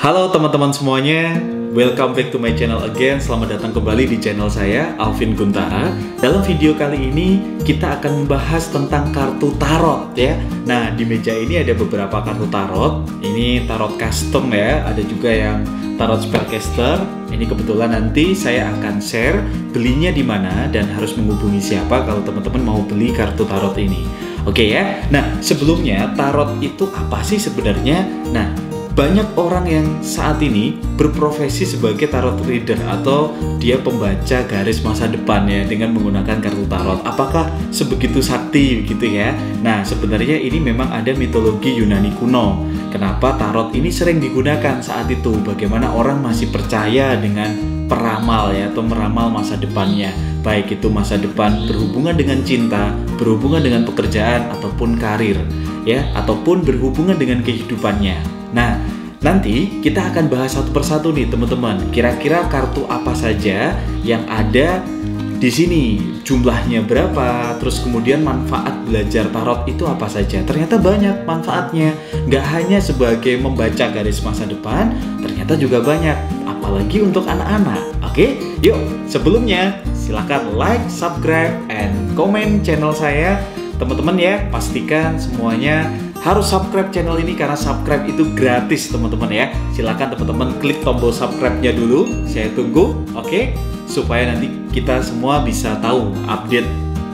Halo teman-teman semuanya, welcome back to my channel again. Selamat datang kembali di channel saya, Alvin Guntara. Dalam video kali ini kita akan membahas tentang kartu tarot ya. Nah, di meja ini ada beberapa kartu tarot. Ini tarot custom ya, ada juga yang tarot spellcaster. Ini kebetulan nanti saya akan share belinya di mana dan harus menghubungi siapa kalau teman-teman mau beli kartu tarot ini. Oke ya. Nah, sebelumnya tarot itu apa sih sebenarnya? Nah, banyak orang yang saat ini berprofesi sebagai tarot reader atau dia pembaca garis masa depan ya dengan menggunakan kartu tarot. Apakah sebegitu sakti gitu ya? Nah, sebenarnya ini memang ada mitologi Yunani kuno. Kenapa tarot ini sering digunakan saat itu? Bagaimana orang masih percaya dengan peramal ya atau meramal masa depannya. Baik itu masa depan berhubungan dengan cinta, berhubungan dengan pekerjaan ataupun karir ya, ataupun berhubungan dengan kehidupannya. Nah, nanti kita akan bahas satu persatu nih teman-teman. Kira-kira kartu apa saja yang ada di sini, jumlahnya berapa, terus kemudian manfaat belajar tarot itu apa saja. Ternyata banyak manfaatnya, nggak hanya sebagai membaca garis masa depan, ternyata juga banyak, apalagi untuk anak-anak. Oke, yuk sebelumnya silahkan like, subscribe, and comment channel saya. Teman-teman ya, pastikan semuanya harus subscribe channel ini karena subscribe itu gratis teman-teman ya. Silakan teman-teman klik tombol subscribe-nya dulu, saya tunggu, oke? Supaya nanti kita semua bisa tahu update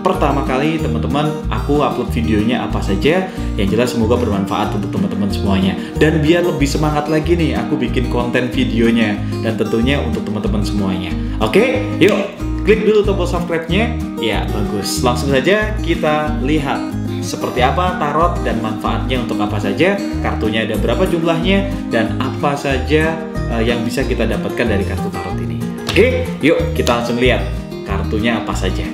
pertama kali teman-teman aku upload videonya apa saja. Yang jelas semoga bermanfaat untuk teman-teman semuanya. Dan biar lebih semangat lagi nih aku bikin konten videonya dan tentunya untuk teman-teman semuanya. Oke, yuk klik dulu tombol subscribe-nya. Ya, bagus. Langsung saja kita lihat seperti apa tarot dan manfaatnya untuk apa saja, kartunya ada berapa jumlahnya, dan apa saja yang bisa kita dapatkan dari kartu tarot ini. Oke, yuk kita langsung lihat kartunya apa saja.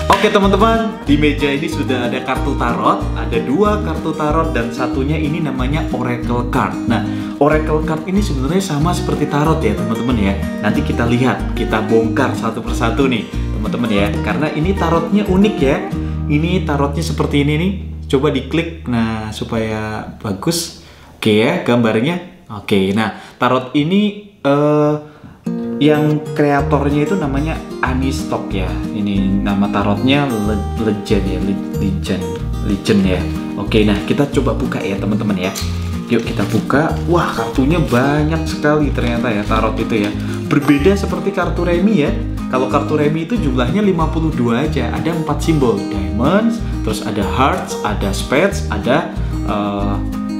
Oke teman-teman, di meja ini sudah ada kartu tarot, ada dua kartu tarot dan satunya ini namanya Oracle Card. Nah, Oracle Card ini sebenarnya sama seperti tarot ya teman-teman ya. Nanti kita lihat, kita bongkar satu persatu nih teman-teman ya, karena ini tarotnya unik ya. Ini tarotnya seperti ini nih, coba diklik, nah supaya bagus. Oke ya gambarnya. Oke, nah tarot ini yang kreatornya itu namanya Anistok ya. Ini nama tarotnya Legend ya, Legend ya. Oke, nah kita coba buka ya teman-teman ya. Yuk kita buka. Wah, kartunya banyak sekali ternyata ya tarot itu ya. Berbeda seperti kartu remi ya. Kalau kartu remi itu jumlahnya 52 aja. Ada 4 simbol, diamonds, terus ada hearts, ada spades, ada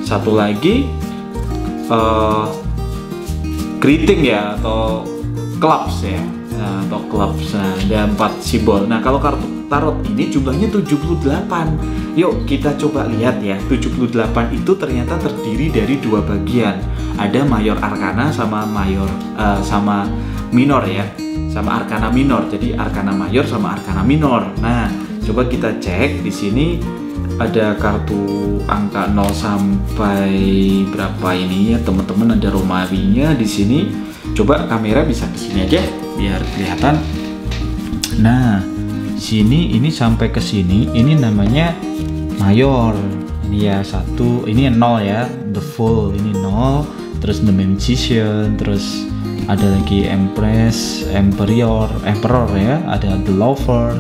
satu lagi greeting ya atau clubs ya. Nah, atau clubs. Nah, ada 4 simbol. Nah, kalau kartu tarot ini jumlahnya 78. Yuk kita coba lihat ya. 78 itu ternyata terdiri dari dua bagian. Ada mayor arkana sama sama minor ya. Sama arkana minor. Jadi arkana mayor sama arkana minor. Nah, coba kita cek di sini ada kartu angka 0 sampai berapa ini ya, teman-teman, ada Romawinya di sini. Coba kamera bisa ke sini aja biar kelihatan. Nah, sini ini sampai ke sini ini namanya mayor. Ini ya 1, ini 0 ya, the Fool ini 0, terus the Magician, terus ada lagi Empress, Emperor ya, ada the Lover,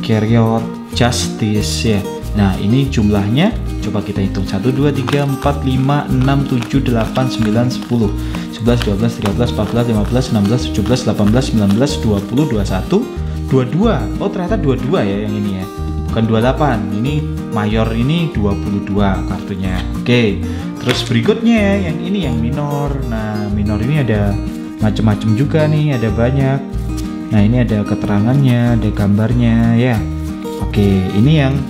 Chariot, Justice ya. Nah, ini jumlahnya coba kita hitung 1 2 3 4 5 6 7 8 9 10 11 12 13 14 15 16 17 18 19 20 21 22. Oh, ternyata 22 ya yang ini ya. Bukan 28. Ini mayor ini 22 kartunya. Oke. Terus berikutnya yang ini yang minor. Nah, minor ini ada macam-macam juga nih, ada banyak. Nah, ini ada keterangannya, ada gambarnya ya. Oke, ini yang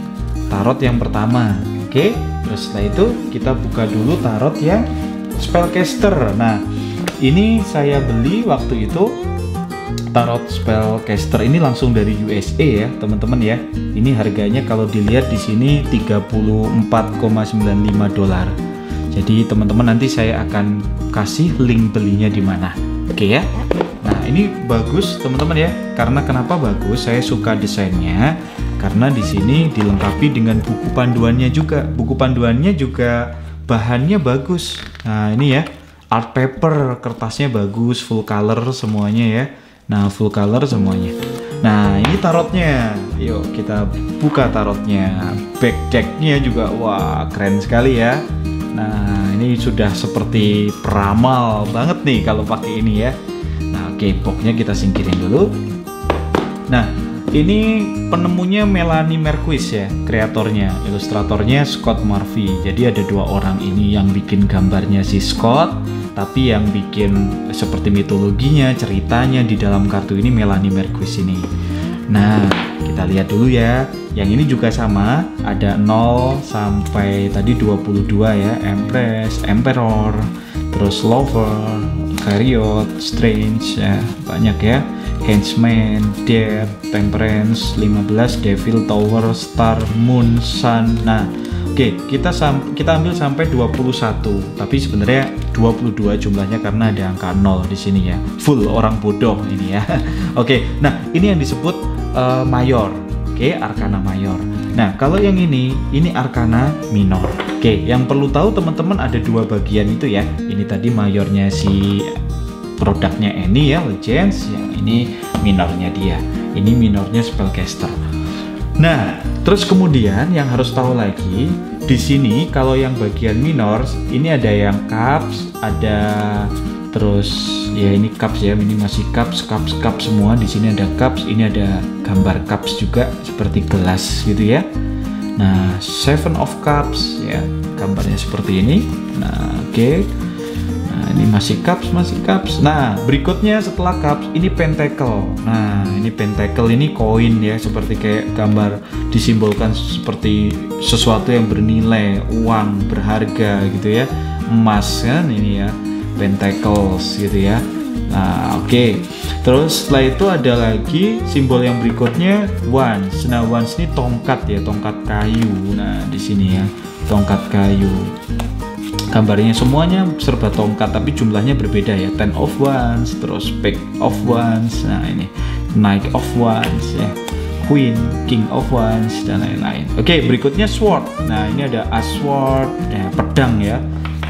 tarot yang pertama. Oke, terus setelah itu kita buka dulu tarot yang spellcaster. Nah, ini saya beli waktu itu tarot spellcaster ini langsung dari USA ya, teman-teman ya. Ini harganya kalau dilihat di sini $34,95. Jadi teman-teman nanti saya akan kasih link belinya di mana. Oke ya. Nah, ini bagus teman-teman ya. Karena kenapa bagus? Saya suka desainnya karena di sini dilengkapi dengan buku panduannya juga. Buku panduannya juga bahannya bagus. Nah ini ya, art paper, kertasnya bagus, full color semuanya ya. Nah full color semuanya. Nah ini tarotnya, yuk kita buka tarotnya. Back decknya juga wah keren sekali ya. Nah ini sudah seperti peramal banget nih kalau pakai ini ya. Nah oke, boxnya kita singkirin dulu. Nah ini penemunya Melanie Marquis ya, kreatornya, ilustratornya Scott Murphy. Jadi ada dua orang ini yang bikin gambarnya si Scott, tapi yang bikin seperti mitologinya, ceritanya di dalam kartu ini Melanie Marquis ini. Nah, kita lihat dulu ya. Yang ini juga sama, ada 0 sampai tadi 22 ya, Empress, Emperor, terus Lover, Chariot, Strange ya, banyak ya. Henchman, Death, Temperance, 15, Devil, Tower, Star, Moon, Sun. Nah, oke, kita ambil sampai 21, tapi sebenarnya 22 jumlahnya karena ada angka 0 di sini ya. Full orang bodoh ini ya. Oke, nah ini yang disebut mayor. Oke, arkana mayor. Nah, kalau yang ini arkana minor. Oke, yang perlu tahu teman-teman ada dua bagian itu ya. Ini tadi mayornya si produknya Annie ya, Legends. Yang ini minornya dia. Ini minornya Spellcaster. Nah, terus kemudian yang harus tahu lagi di sini kalau yang bagian minor ini ada yang cups, ada terus ya ini cups ya, ini masih cups semua. Di sini ada cups, ini ada gambar cups juga seperti gelas gitu ya. Nah, Seven of Cups ya, gambarnya seperti ini. Nah, oke. Nah, ini masih cups. Nah, berikutnya setelah cups ini pentacle. Nah, ini pentacle ini koin ya, seperti kayak gambar disimbolkan seperti sesuatu yang bernilai, uang berharga gitu ya, emas kan ini ya, pentacles gitu ya. Nah, oke. Terus setelah itu ada lagi simbol yang berikutnya wands. Nah, wands ini tongkat ya, tongkat kayu. Nah, di sini ya, tongkat kayu. Gambarnya semuanya serba tongkat, tapi jumlahnya berbeda ya. Ten of Wands, terus Pack of Wands. Nah, ini Knight of Wands ya, Queen, King of Wands dan lain-lain. Oke, berikutnya sword. Nah, ini ada a sword, ya, pedang ya.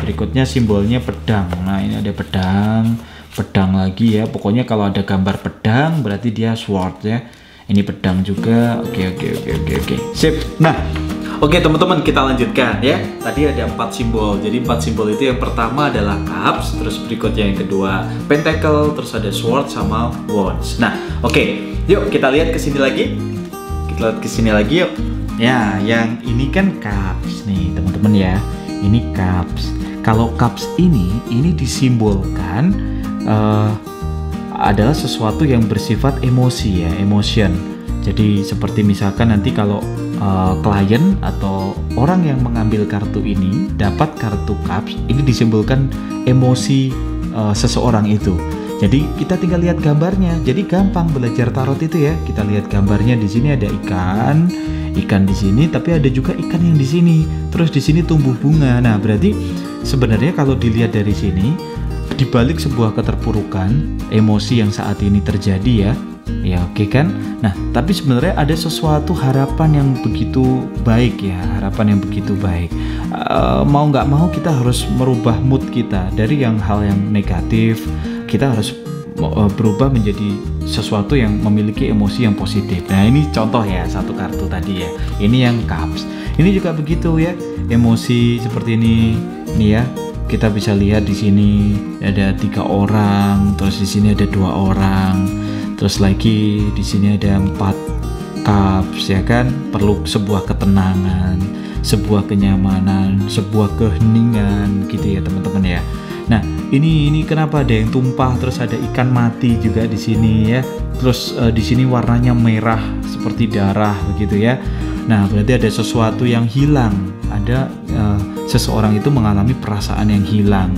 Berikutnya simbolnya pedang. Nah, ini ada pedang lagi ya. Pokoknya kalau ada gambar pedang berarti dia sword ya. Ini pedang juga. Oke. Sip. Nah, oke teman-teman, kita lanjutkan ya. Tadi ada 4 simbol. Jadi 4 simbol itu yang pertama adalah cups, terus berikutnya yang kedua pentacle, terus ada sword sama wands. Nah, oke. Yuk kita lihat ke sini lagi. Kita lihat ke sini lagi yuk. Ya, yang ini kan cups nih, teman-teman ya. Ini cups. Kalau cups ini disimbolkan adalah sesuatu yang bersifat emosi ya, emotion. Jadi seperti misalkan nanti kalau klien atau orang yang mengambil kartu ini dapat kartu cups, ini disimbolkan emosi seseorang itu. Jadi kita tinggal lihat gambarnya. Jadi gampang belajar tarot itu ya. Kita lihat gambarnya, di sini ada ikan di sini, tapi ada juga ikan yang di sini. Terus di sini tumbuh bunga. Nah, berarti sebenarnya kalau dilihat dari sini, di balik sebuah keterpurukan emosi yang saat ini terjadi ya oke kan. Nah, tapi sebenarnya ada sesuatu harapan yang begitu baik ya, harapan yang begitu baik. Mau nggak mau kita harus merubah mood kita dari hal yang negatif. Kita harus berubah menjadi sesuatu yang memiliki emosi yang positif. Nah, ini contoh ya, satu kartu tadi ya. Ini yang cups. Ini juga begitu ya, emosi seperti ini nih ya. Kita bisa lihat di sini ada 3 orang, terus di sini ada 2 orang, terus lagi di sini ada 4 cups ya kan. Perlu sebuah ketenangan, sebuah kenyamanan, sebuah keheningan gitu ya teman-teman ya. Nah, ini kenapa ada yang tumpah, terus ada ikan mati juga di sini ya. Terus di sini warnanya merah seperti darah begitu ya. Nah, berarti ada sesuatu yang hilang. Ada seseorang itu mengalami perasaan yang hilang.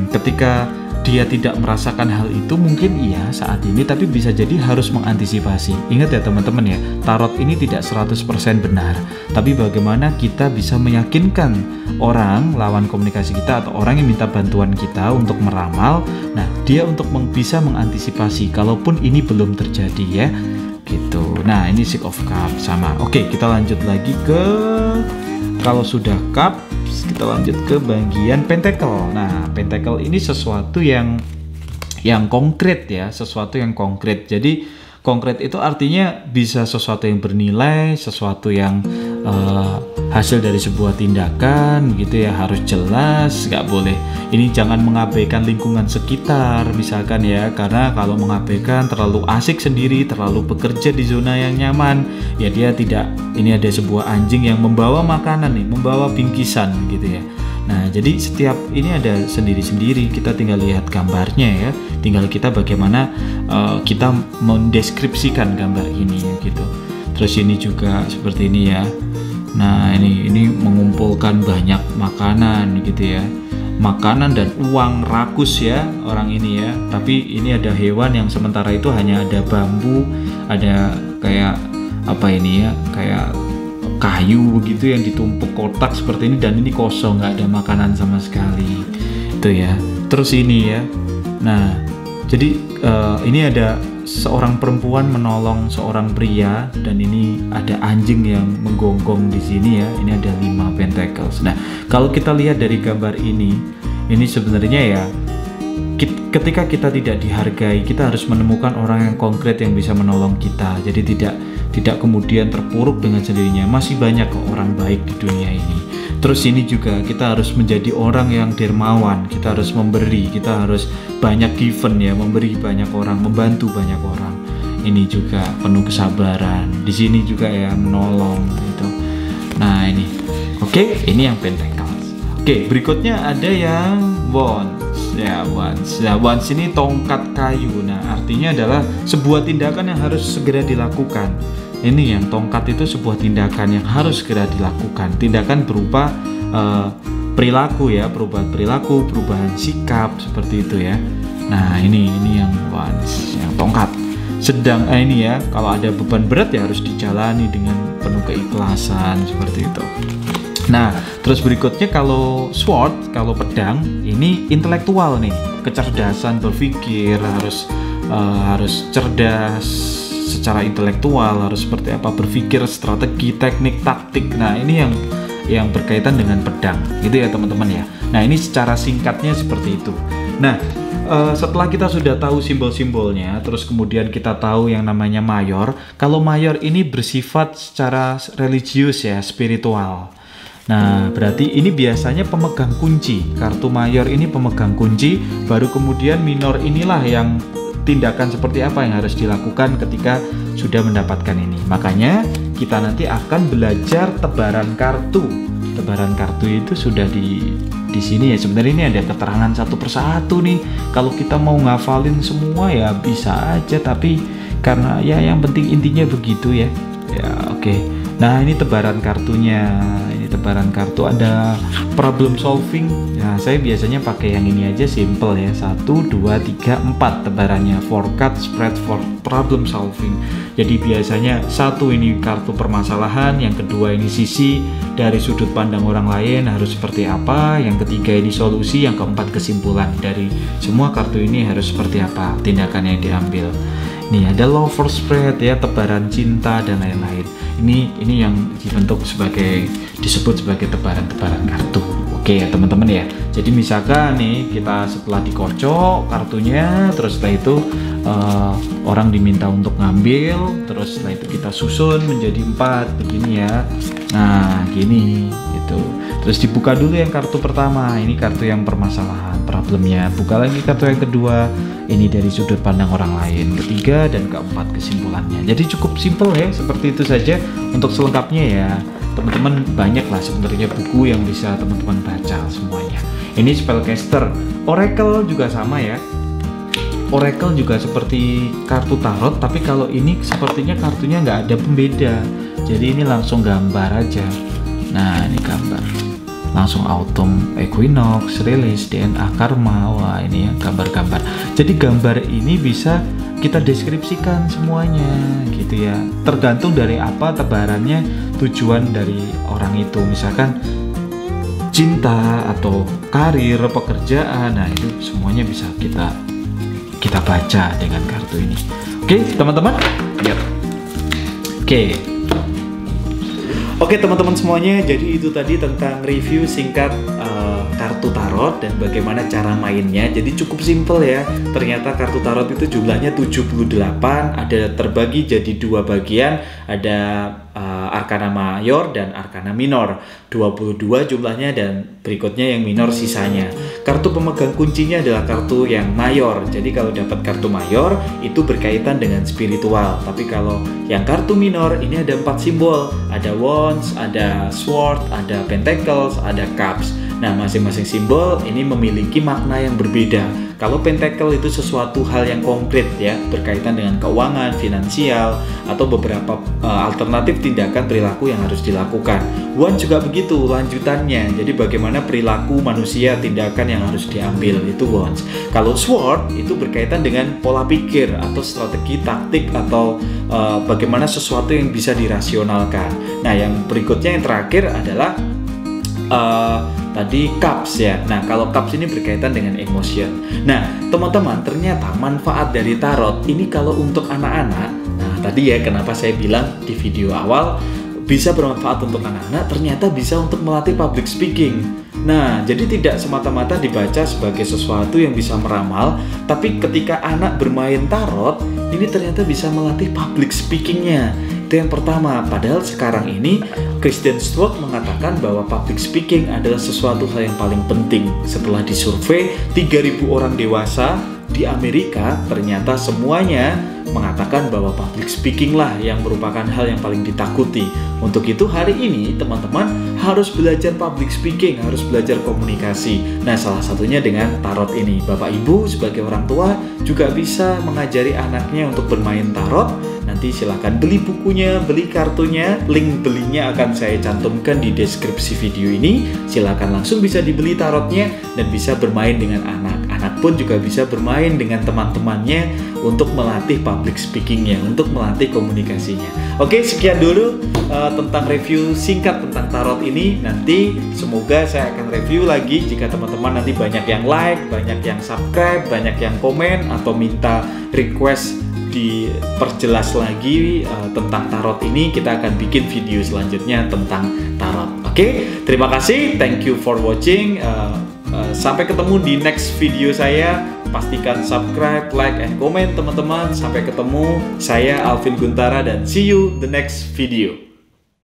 Ketika dia tidak merasakan hal itu mungkin iya saat ini, tapi bisa jadi harus mengantisipasi. Ingat ya teman-teman ya, tarot ini tidak 100% benar, tapi bagaimana kita bisa meyakinkan orang lawan komunikasi kita atau orang yang minta bantuan kita untuk meramal. Nah, dia untuk bisa mengantisipasi kalaupun ini belum terjadi ya gitu. Nah, ini Six of Cups sama. Oke, kita lanjut lagi ke kalau sudah cup. Kita lanjut ke bagian pentacle. Nah, pentacle ini sesuatu yang konkret ya, sesuatu yang konkret. Jadi konkret itu artinya bisa sesuatu yang bernilai, sesuatu yang hasil dari sebuah tindakan gitu ya, harus jelas, nggak boleh. Ini jangan mengabaikan lingkungan sekitar misalkan ya, karena kalau mengabaikan terlalu asik sendiri, terlalu bekerja di zona yang nyaman, ya dia tidak. Ini ada sebuah anjing yang membawa makanan nih, membawa bingkisan gitu ya. Nah, jadi setiap ini ada sendiri-sendiri, kita tinggal lihat gambarnya ya, tinggal kita bagaimana kita mendeskripsikan gambar ini gitu. Terus ini juga seperti ini ya. Nah, ini mengumpulkan banyak makanan gitu ya. Makanan dan uang rakus ya orang ini ya. Tapi ini ada hewan yang sementara itu hanya ada bambu, ada kayak apa ini ya, kayak kayu begitu yang ditumpuk kotak seperti ini, dan ini kosong, nggak ada makanan sama sekali itu ya. Terus ini ya, nah jadi ini ada seorang perempuan menolong seorang pria, dan ini ada anjing yang menggonggong di sini ya. Ini ada 5 pentacles. Nah, kalau kita lihat dari gambar ini sebenarnya ya, ketika kita tidak dihargai, kita harus menemukan orang yang konkret yang bisa menolong kita. Jadi tidak kemudian terpuruk dengan sendirinya. Masih banyak kok orang baik di dunia ini. Terus ini juga kita harus menjadi orang yang dermawan. Kita harus memberi, kita harus banyak given ya, memberi banyak orang, membantu banyak orang. Ini juga penuh kesabaran. Di sini juga ya, menolong gitu. Nah, ini. Oke, ini yang pentacles. Oke, berikutnya ada yang wands. Ya, wands. Nah, wands ini tongkat kayu. Nah, artinya adalah sebuah tindakan yang harus segera dilakukan. Ini yang tongkat itu sebuah tindakan yang harus segera dilakukan. Tindakan berupa perilaku ya, perubahan perilaku, perubahan sikap seperti itu ya. Nah, ini yang wands, yang tongkat. Sedang ini ya, kalau ada beban berat ya harus dijalani dengan penuh keikhlasan seperti itu. Nah, terus berikutnya kalau sword, kalau pedang, ini intelektual nih, kecerdasan berpikir, harus cerdas secara intelektual, harus seperti apa, berpikir strategi, teknik, taktik. Nah, ini yang berkaitan dengan pedang gitu ya teman-teman ya. Nah, ini secara singkatnya seperti itu. Nah, setelah kita sudah tahu simbol-simbolnya, terus kemudian kita tahu yang namanya mayor. Kalau mayor ini bersifat secara religius ya, spiritual. Nah, berarti ini biasanya pemegang kunci. Kartu mayor ini pemegang kunci, baru kemudian minor inilah yang tindakan seperti apa yang harus dilakukan ketika sudah mendapatkan ini. Makanya kita nanti akan belajar tebaran kartu. Tebaran kartu itu sudah di sini ya. Sebenarnya ini ada keterangan satu persatu nih. Kalau kita mau ngafalin semua ya bisa aja, tapi karena ya yang penting intinya begitu ya. Ya, oke. Nah, ini tebaran kartunya. Ini tebaran kartu, ada problem solving. Nah, saya biasanya pakai yang ini aja, simple ya. 1, 2, 3, 4 tebarannya. Forecast, spread, for problem solving. Jadi biasanya 1 ini kartu permasalahan, yang kedua ini sisi dari sudut pandang orang lain harus seperti apa, yang ketiga ini solusi, yang keempat kesimpulan dari semua kartu ini harus seperti apa tindakan yang diambil. Nih ada lover spread ya, tebaran cinta dan lain-lain. Ini yang disebut sebagai tebaran-tebaran kartu. Oke ya teman-teman ya. Jadi misalkan nih kita setelah dikocok kartunya, terus setelah itu orang diminta untuk ngambil, terus setelah itu kita susun menjadi 4 begini ya. Nah gini gitu. Terus dibuka dulu yang kartu pertama, ini kartu yang permasalahan, problemnya. Buka lagi kartu yang kedua, ini dari sudut pandang orang lain. Ketiga dan keempat kesimpulannya. Jadi cukup simple ya, seperti itu saja. Untuk selengkapnya ya teman-teman banyak lah sebenarnya buku yang bisa teman-teman baca semuanya. Ini spellcaster. Oracle juga sama ya. Oracle juga seperti kartu tarot, tapi kalau ini sepertinya kartunya nggak ada pembeda. Jadi ini langsung gambar aja. Nah ini gambar, langsung autumn, equinox, release, DNA, karma. Wah ini ya gambar-gambar. Jadi gambar ini bisa kita deskripsikan semuanya gitu ya. Tergantung dari apa tebarannya, tujuan dari orang itu. Misalkan cinta atau karir, pekerjaan. Nah itu semuanya bisa kita baca dengan kartu ini. Oke teman-teman, yuk. Oke teman-teman semuanya, jadi itu tadi tentang review singkat kartu tarot dan bagaimana cara mainnya. Jadi cukup simple ya. Ternyata kartu tarot itu jumlahnya 78, ada terbagi jadi dua bagian, ada Arkana Mayor dan Arkana Minor. 22 jumlahnya dan berikutnya yang minor sisanya. Kartu pemegang kuncinya adalah kartu yang mayor. Jadi kalau dapat kartu mayor itu berkaitan dengan spiritual. Tapi kalau yang kartu minor ini ada 4 simbol. Ada wands, ada sword, ada pentacles, ada cups. Nah, masing-masing simbol ini memiliki makna yang berbeda. Kalau pentacle itu sesuatu hal yang konkret ya, berkaitan dengan keuangan, finansial, atau beberapa alternatif tindakan perilaku yang harus dilakukan. Wand juga begitu, lanjutannya. Jadi bagaimana perilaku manusia, tindakan yang harus diambil, itu wands. Kalau sword itu berkaitan dengan pola pikir atau strategi taktik atau bagaimana sesuatu yang bisa dirasionalkan. Nah, yang berikutnya yang terakhir adalah tadi cups ya. Nah, kalau cups ini berkaitan dengan emotion. Nah, teman-teman, ternyata manfaat dari tarot ini kalau untuk anak-anak. Nah, tadi ya kenapa saya bilang di video awal bisa bermanfaat untuk anak-anak, ternyata bisa untuk melatih public speaking. Nah, jadi tidak semata-mata dibaca sebagai sesuatu yang bisa meramal, tapi ketika anak bermain tarot, ini ternyata bisa melatih public speakingnya. Itu yang pertama. Padahal sekarang ini Kristen Stewart mengatakan bahwa public speaking adalah sesuatu hal yang paling penting. Setelah disurvei 3.000 orang dewasa di Amerika, ternyata semuanya mengatakan bahwa public speaking lah yang merupakan hal yang paling ditakuti. Untuk itu hari ini teman-teman harus belajar public speaking, harus belajar komunikasi. Nah, salah satunya dengan tarot ini. Bapak Ibu sebagai orang tua juga bisa mengajari anaknya untuk bermain tarot. Nanti silahkan beli bukunya, beli kartunya, link belinya akan saya cantumkan di deskripsi video ini. Silahkan langsung bisa dibeli tarotnya dan bisa bermain dengan anak. Anak pun juga bisa bermain dengan teman-temannya untuk melatih public speakingnya, untuk melatih komunikasinya. Oke, sekian dulu tentang review singkat tentang tarot ini. Nanti semoga saya akan review lagi jika teman-teman nanti banyak yang like, banyak yang subscribe, banyak yang komen atau minta request diperjelas lagi tentang tarot ini. Kita akan bikin video selanjutnya tentang tarot. Oke, terima kasih, thank you for watching. Sampai ketemu di next video saya. Pastikan subscribe, like, and comment teman-teman. Sampai ketemu, saya Alvin Guntara dan see you the next video.